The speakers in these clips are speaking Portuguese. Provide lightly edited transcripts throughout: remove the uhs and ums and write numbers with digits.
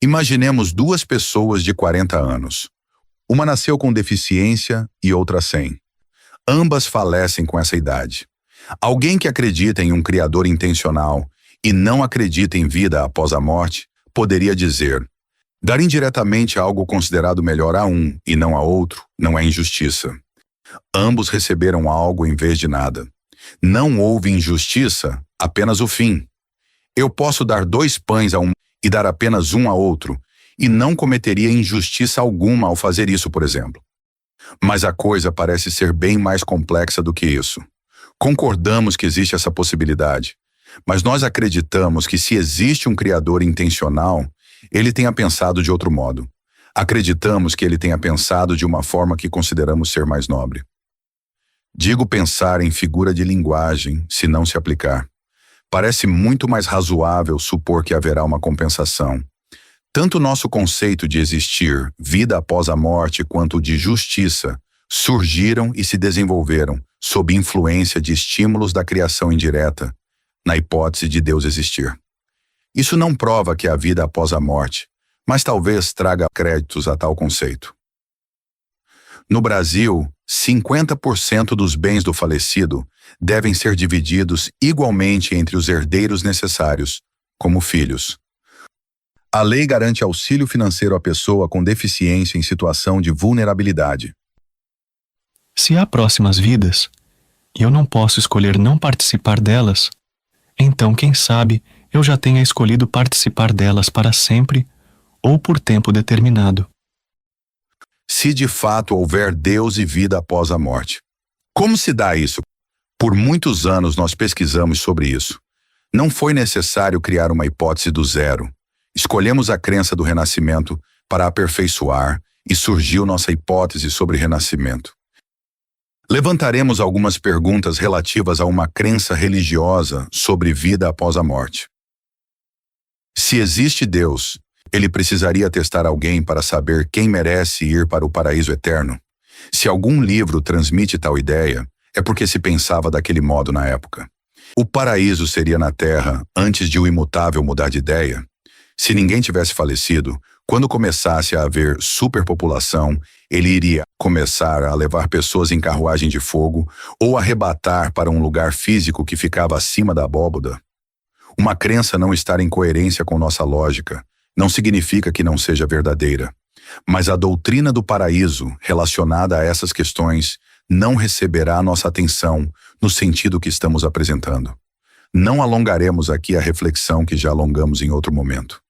Imaginemos duas pessoas de 40 anos. Uma nasceu com deficiência e outra sem. Ambas falecem com essa idade. Alguém que acredita em um Criador intencional e não acredita em vida após a morte, poderia dizer: dar indiretamente algo considerado melhor a um e não a outro não é injustiça. Ambos receberam algo em vez de nada. Não houve injustiça, apenas o fim. Eu posso dar 2 pães a um e dar apenas um a outro, e não cometeria injustiça alguma ao fazer isso, por exemplo. Mas a coisa parece ser bem mais complexa do que isso. Concordamos que existe essa possibilidade, mas nós acreditamos que se existe um Criador intencional, ele tenha pensado de outro modo. Acreditamos que ele tenha pensado de uma forma que consideramos ser mais nobre. Digo pensar em figura de linguagem, se não se aplicar. Parece muito mais razoável supor que haverá uma compensação. Tanto o nosso conceito de existir, vida após a morte, quanto o de justiça, surgiram e se desenvolveram sob influência de estímulos da criação indireta, na hipótese de Deus existir. Isso não prova que há vida após a morte, mas talvez traga créditos a tal conceito. No Brasil, 50% dos bens do falecido devem ser divididos igualmente entre os herdeiros necessários, como filhos. A lei garante auxílio financeiro à pessoa com deficiência em situação de vulnerabilidade. Se há próximas vidas, e eu não posso escolher não participar delas, então, quem sabe, eu já tenha escolhido participar delas para sempre ou por tempo determinado. Se de fato houver Deus e vida após a morte. Como se dá isso? Por muitos anos nós pesquisamos sobre isso. Não foi necessário criar uma hipótese do zero. Escolhemos a crença do renascimento para aperfeiçoar e surgiu nossa hipótese sobre renascimento. Levantaremos algumas perguntas relativas a uma crença religiosa sobre vida após a morte. Se existe Deus, ele precisaria testar alguém para saber quem merece ir para o paraíso eterno. Se algum livro transmite tal ideia, é porque se pensava daquele modo na época. O paraíso seria na Terra antes de o imutável mudar de ideia? Se ninguém tivesse falecido, quando começasse a haver superpopulação, ele iria começar a levar pessoas em carruagem de fogo ou arrebatar para um lugar físico que ficava acima da abóboda? Uma crença não estar em coerência com nossa lógica não significa que não seja verdadeira. Mas a doutrina do paraíso, relacionada a essas questões, não receberá nossa atenção no sentido que estamos apresentando. Não alongaremos aqui a reflexão que já alongamos em outro momento.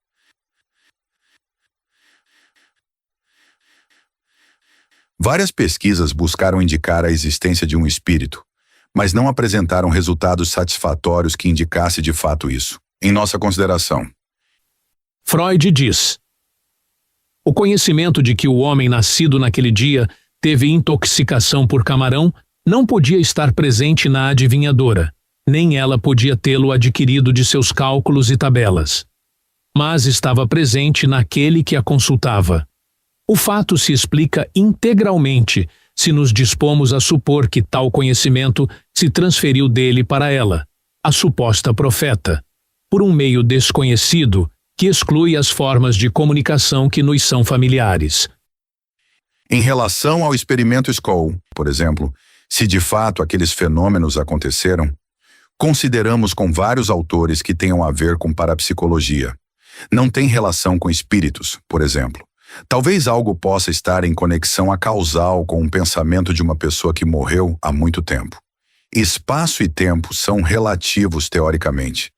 Várias pesquisas buscaram indicar a existência de um espírito, mas não apresentaram resultados satisfatórios que indicasse de fato isso. Em nossa consideração, Freud diz: o conhecimento de que o homem nascido naquele dia teve intoxicação por camarão não podia estar presente na adivinhadora, nem ela podia tê-lo adquirido de seus cálculos e tabelas. Mas estava presente naquele que a consultava. O fato se explica integralmente se nos dispomos a supor que tal conhecimento se transferiu dele para ela, a suposta profeta, por um meio desconhecido que exclui as formas de comunicação que nos são familiares. em relação ao experimento Skoll, por exemplo, se de fato aqueles fenômenos aconteceram, consideramos com vários autores que tenham a ver com parapsicologia. Não tem relação com espíritos, por exemplo. Talvez algo possa estar em conexão causal com um pensamento de uma pessoa que morreu há muito tempo. Espaço e tempo são relativos teoricamente.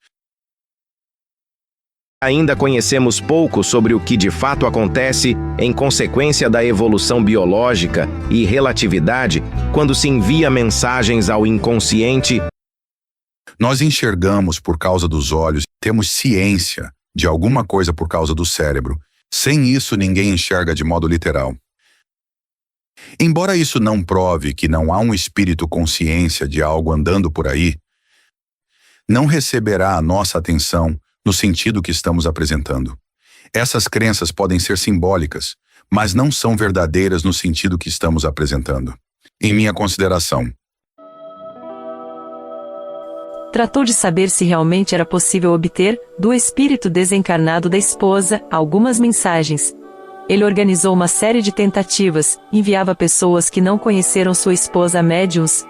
Ainda conhecemos pouco sobre o que de fato acontece em consequência da evolução biológica e relatividade quando se envia mensagens ao inconsciente. Nós enxergamos por causa dos olhos, temos ciência de alguma coisa por causa do cérebro. Sem isso, ninguém enxerga de modo literal. Embora isso não prove que não há um espírito consciência de algo andando por aí, não receberá a nossa atenção no sentido que estamos apresentando. Essas crenças podem ser simbólicas, mas não são verdadeiras no sentido que estamos apresentando. Em minha consideração, tratou de saber se realmente era possível obter, do espírito desencarnado da esposa, algumas mensagens. Ele organizou uma série de tentativas, enviava pessoas que não conheceram sua esposa a médiums.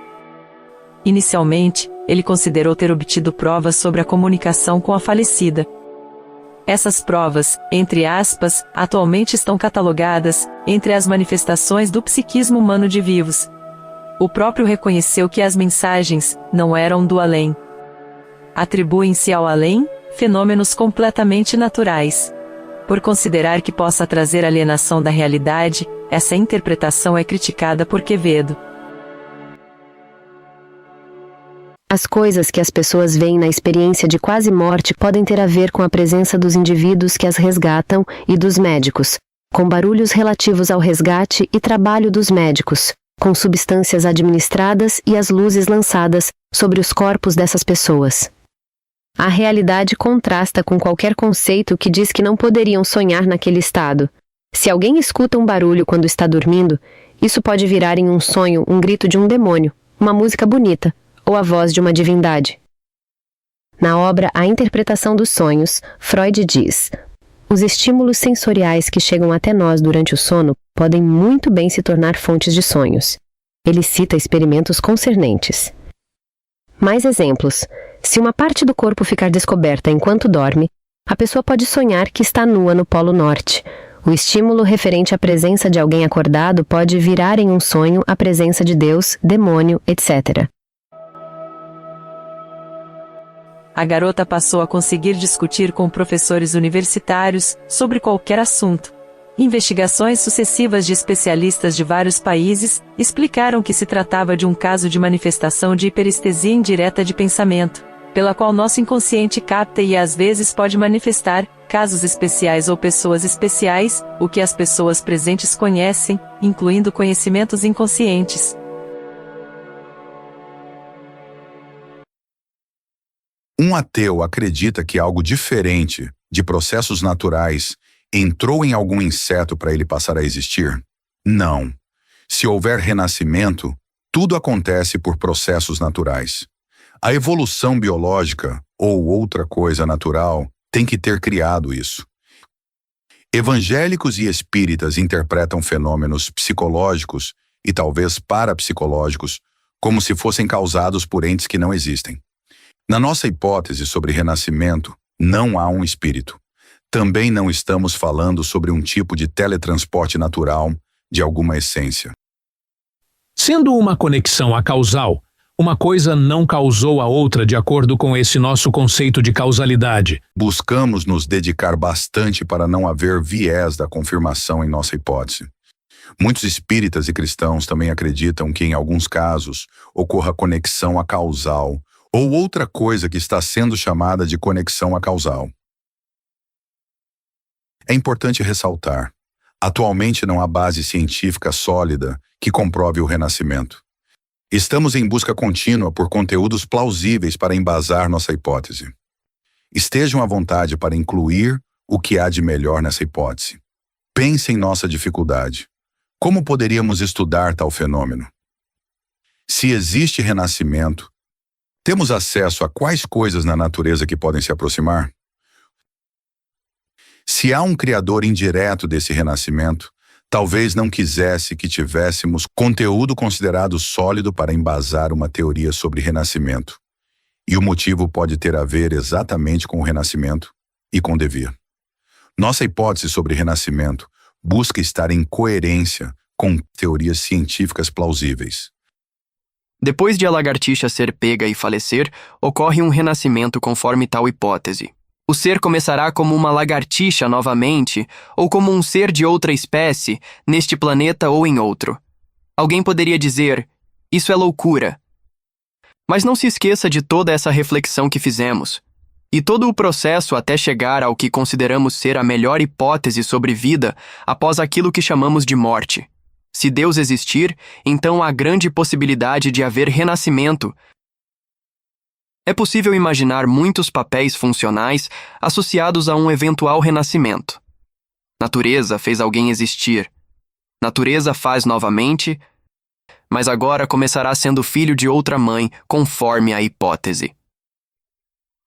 Inicialmente, ele considerou ter obtido provas sobre a comunicação com a falecida. Essas provas, entre aspas, atualmente estão catalogadas entre as manifestações do psiquismo humano de vivos. O próprio reconheceu que as mensagens não eram do além. Atribuem-se ao além fenômenos completamente naturais. Por considerar que possa trazer alienação da realidade, essa interpretação é criticada por Quevedo. As coisas que as pessoas veem na experiência de quase morte podem ter a ver com a presença dos indivíduos que as resgatam e dos médicos, com barulhos relativos ao resgate e trabalho dos médicos, com substâncias administradas e as luzes lançadas sobre os corpos dessas pessoas. A realidade contrasta com qualquer conceito que diz que não poderiam sonhar naquele estado. Se alguém escuta um barulho quando está dormindo, isso pode virar em um sonho um grito de um demônio, uma música bonita, ou a voz de uma divindade. Na obra A Interpretação dos Sonhos, Freud diz: os estímulos sensoriais que chegam até nós durante o sono podem muito bem se tornar fontes de sonhos. Ele cita experimentos concernentes. Mais exemplos. Se uma parte do corpo ficar descoberta enquanto dorme, a pessoa pode sonhar que está nua no Polo Norte. O estímulo referente à presença de alguém acordado pode virar em um sonho a presença de Deus, demônio, etc. A garota passou a conseguir discutir com professores universitários sobre qualquer assunto. Investigações sucessivas de especialistas de vários países explicaram que se tratava de um caso de manifestação de hiperestesia indireta de pensamento, pela qual nosso inconsciente capta e às vezes pode manifestar casos especiais ou pessoas especiais, o que as pessoas presentes conhecem, incluindo conhecimentos inconscientes. Um ateu acredita que algo diferente de processos naturais entrou em algum inseto para ele passar a existir? Não. Se houver renascimento, tudo acontece por processos naturais. A evolução biológica, ou outra coisa natural, tem que ter criado isso. Evangélicos e espíritas interpretam fenômenos psicológicos e talvez parapsicológicos como se fossem causados por entes que não existem. Na nossa hipótese sobre renascimento, não há um espírito. Também não estamos falando sobre um tipo de teletransporte natural de alguma essência. Sendo uma conexão acausal, uma coisa não causou a outra de acordo com esse nosso conceito de causalidade. Buscamos nos dedicar bastante para não haver viés da confirmação em nossa hipótese. Muitos espíritas e cristãos também acreditam que, em alguns casos, ocorra conexão acausal ou outra coisa que está sendo chamada de conexão acausal. É importante ressaltar, atualmente não há base científica sólida que comprove o renascimento. Estamos em busca contínua por conteúdos plausíveis para embasar nossa hipótese. Estejam à vontade para incluir o que há de melhor nessa hipótese. Pense em nossa dificuldade. Como poderíamos estudar tal fenômeno? Se existe renascimento, temos acesso a quais coisas na natureza que podem se aproximar? Se há um criador indireto desse renascimento, talvez não quisesse que tivéssemos conteúdo considerado sólido para embasar uma teoria sobre renascimento. E o motivo pode ter a ver exatamente com o renascimento e com devir. Nossa hipótese sobre renascimento busca estar em coerência com teorias científicas plausíveis. Depois de a lagartixa ser pega e falecer, ocorre um renascimento conforme tal hipótese. O ser começará como uma lagartixa novamente, ou como um ser de outra espécie, neste planeta ou em outro. Alguém poderia dizer, isso é loucura. Mas não se esqueça de toda essa reflexão que fizemos, e todo o processo até chegar ao que consideramos ser a melhor hipótese sobre vida após aquilo que chamamos de morte. Se Deus existir, então há grande possibilidade de haver renascimento. É possível imaginar muitos papéis funcionais associados a um eventual renascimento. Natureza fez alguém existir. Natureza faz novamente, mas agora começará sendo filho de outra mãe, conforme a hipótese.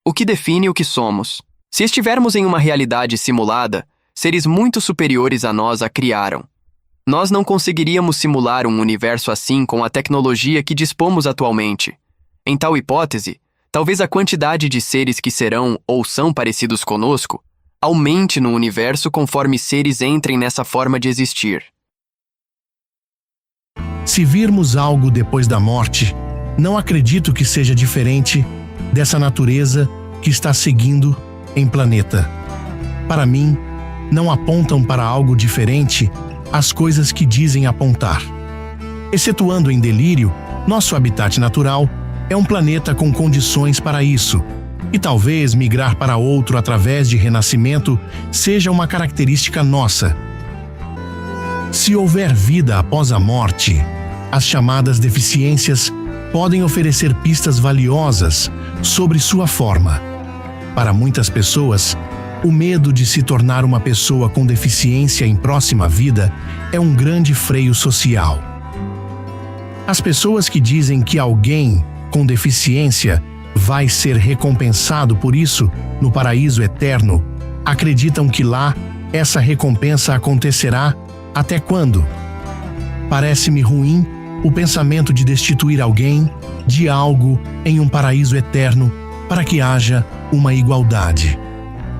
o que define o que somos. Se estivermos em uma realidade simulada, seres muito superiores a nós a criaram. Nós não conseguiríamos simular um universo assim com a tecnologia que dispomos atualmente. Em tal hipótese, talvez a quantidade de seres que serão ou são parecidos conosco aumente no universo conforme seres entrem nessa forma de existir. Se virmos algo depois da morte, não acredito que seja diferente dessa natureza que está seguindo em planeta. Para mim, não apontam para algo diferente as coisas que dizem apontar. Excetuando em delírio, nosso habitat natural é um planeta com condições para isso, e talvez migrar para outro através de renascimento seja uma característica nossa. Se houver vida após a morte, as chamadas deficiências podem oferecer pistas valiosas sobre sua forma. Para muitas pessoas, o medo de se tornar uma pessoa com deficiência em próxima vida é um grande freio social. As pessoas que dizem que alguém com deficiência vai ser recompensado por isso no paraíso eterno, acreditam que lá essa recompensa acontecerá até quando? Parece-me ruim o pensamento de destituir alguém de algo em um paraíso eterno para que haja uma igualdade.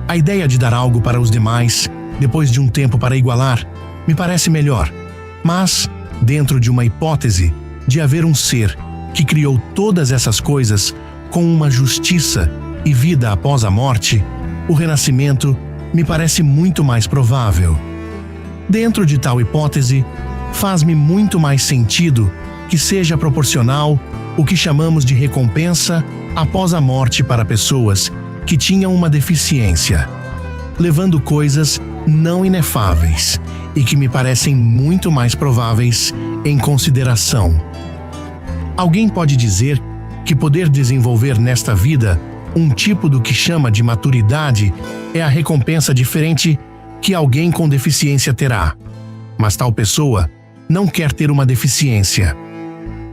A ideia de dar algo para os demais, depois de um tempo para igualar, me parece melhor, mas, dentro de uma hipótese de haver um ser que criou todas essas coisas com uma justiça e vida após a morte, o renascimento me parece muito mais provável. Dentro de tal hipótese, faz-me muito mais sentido que seja proporcional o que chamamos de recompensa após a morte para pessoas que tinham uma deficiência, levando coisas não inefáveis e que me parecem muito mais prováveis em consideração. Alguém pode dizer que poder desenvolver nesta vida um tipo do que chama de maturidade é a recompensa diferente que alguém com deficiência terá. Mas tal pessoa não quer ter uma deficiência.